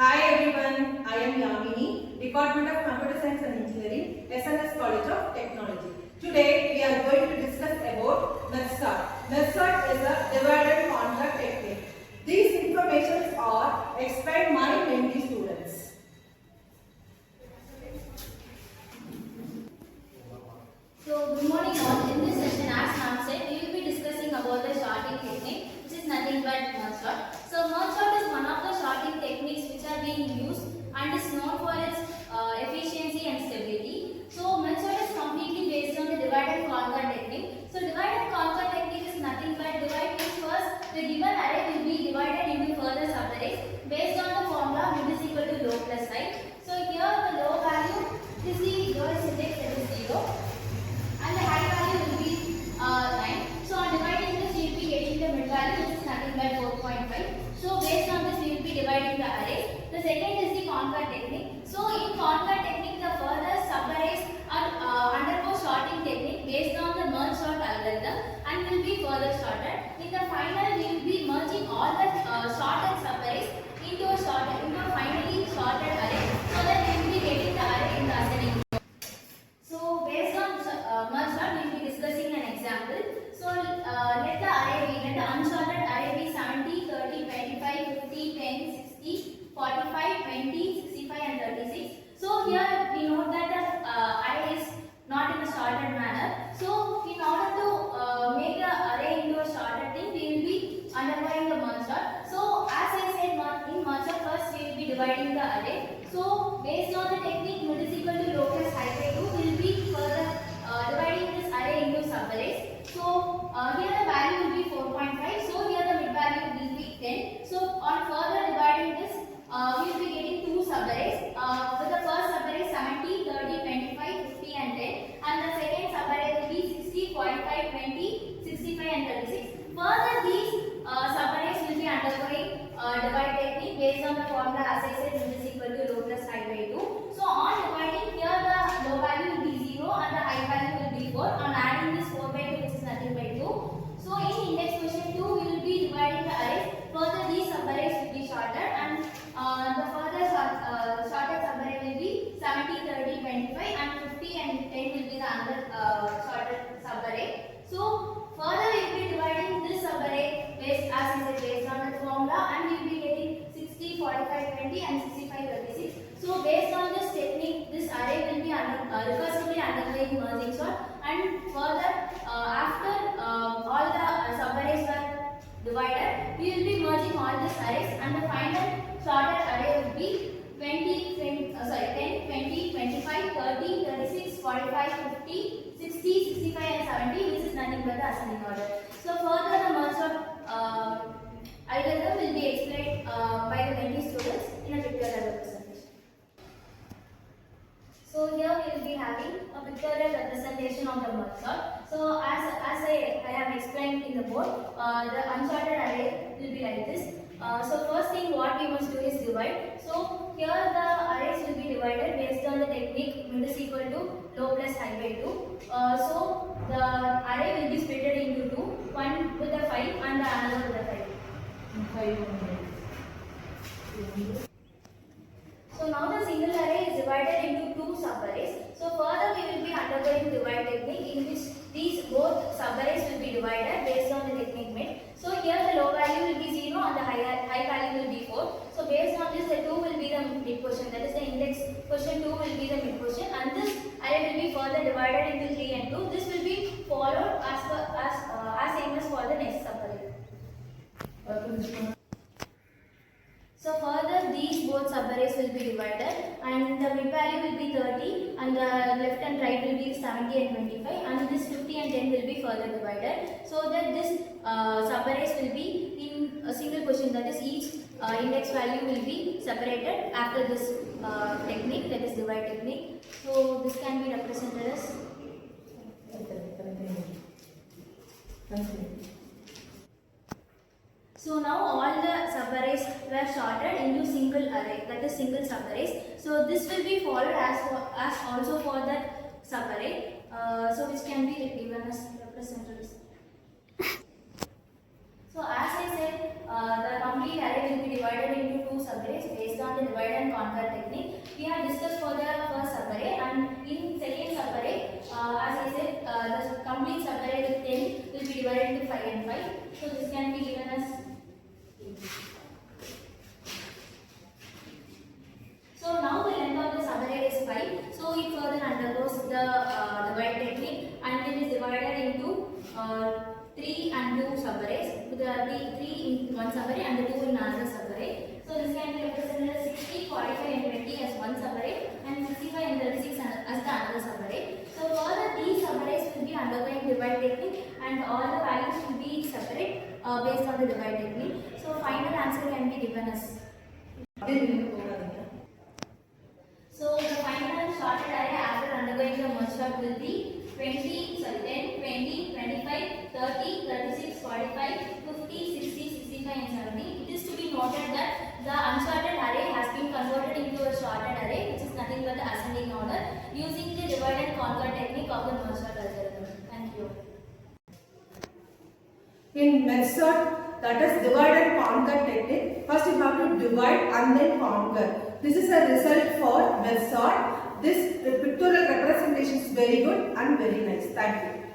Hi everyone, I am Yamini, Department of Computer Science and Engineering, SNS College of Technology. Today we are going to discuss about method. Method is a divide and conquer technique. These informations are explained by many students. So, good morning all. In this session, as ma'am said, we will be discussing about the sorting technique, which is nothing but merge sort. So, merge sort is one of the sorting techniques which are being used and is known for its efficiency and stability. So, merge sort is completely based on the divide and conquer technique. So, divide and conquer technique is nothing but divide means first the given array will be divided into further subarrays based on the formula m is equal to low plus high. So, here the low value is the lowest index, that is 0. And the high value will be 9. So on dividing this, we will be getting the mid value, which is nothing but 4.5. So based on this, we will be dividing the arrays. The second is the conquer technique. So in conquer technique, the further subarrays are undergo sorting technique based on the merge sort algorithm and will be further sorted. In the final, we will be merging all the sorted subarrays into a finally sorted array, so that we will be getting the array in the ascending. So based on merge sort, we will be discussing an example. So let the unsorted array be 70, 30, 25, 50, 10, 60, 45, 20, 65 and 36. So here we note that the array is not in a sorted manner. So in order to make the array into a sorted thing, we will be undergoing the merge sort. So as I said, in merge sort first we will be dividing the array. So based on the technique m is equal to low plus high by 2, we will be further dividing this array into subarrays. So here the value will be 4.5. So here the mid value will be 10. So on further dividing this, we will be getting two subarrays. With the first subarray 70, 30, 25, 50 and 10. And the second subarray will be 60, 45, 20, 65 and 36. Further these subarrays will be undergoing divide technique based on the formula as I said, m is equal to low plus high by 2. So on dividing, here the low value will be 0 and the high value will be 4. On adding this 4 by 2, which is nothing by 2. So in index question 2, we will be dividing the arrays. Further these subarrays will be sorted and the further sorted subarray will be 70, 30, 25 and 50 and 10 will be the other sorted subarray. So further we will be dividing this subarray based as I said based on the formula and we will be getting 60, 45, 20 and 65, 36. So based on this technique, this array will be recursively undergoing merging sort and further after all the subarrays were divided, we will be merging all these arrays and the final sorted array will be 10, 20, 25, 30, 36, 45, 50, 60, 65 and 70, which is nothing but the ascending order. So further the merge sort algorithm will be explained by the many students in a pictorial representation. So here we will be having a pictorial representation of the merge sort. So as I have explained in the board, the unsorted array will be like this. So first thing what we must do is divide. So here the arrays will be divided based on the technique m is equal to low plus high by 2. So the array will be split into two, one with a 5 and the another with a 5. So now the single array is divided into two subarrays. So further we will be undergoing divide technique in which these both subarrays will be divided based on the technique made. So here the low value will be 0 and the high value will be 4. So based on this, the 2 will be the mid portion, that is the index question 2 will be the mid portion and this array will be further divided into 3 and 2. This will be followed as same as for the next subarray. So further these both subarrays will be divided and the mid value will be 30 and the left and right will be 70 and 25 and this 50 and 10 will be further divided, so that this subarrays will be in a single question, that is each index value will be separated after this technique, that is divide technique. So this can be represented as so now all the subarrays were sorted into single array, that is single subarrays. So this will be followed as also for that subarray. So which can be given as represented as. So as I said, the complete array will be divided into two subarrays based on the the divide and conquer technique. We have discussed for the first subarray, and in second subarray, as I said, the complete subarray with 10 will be divided into 5 and 5. So this can be given as. So now the length of the subarray is 5. So it further undergoes the divide technique and it is divided into 3 and 2 subarrays. With the 3 in one subarray and the 2 in another subarray. So this can be represented as 60, 45 and 20 as one subarray and 65 and 36 as the another subarray. So further these subarrays will be undergoing divide technique and all the values will be separate based on the divide technique. So final answer can be given as. So the final sorted array after undergoing the merge sort will be 10, 20, 25, 30, 36, 45, 50, 60, 65 and 70. It is to be noted that the unsorted array has been converted into a sorted array, which is nothing but the ascending order, using the divide and conquer technique of the merge sort algorithm. Thank you. In merge sort, that is divide and conquer technique, first you have to divide and then conquer. This is a result for merge sort. This pictorial representation is very good and very nice. Thank you.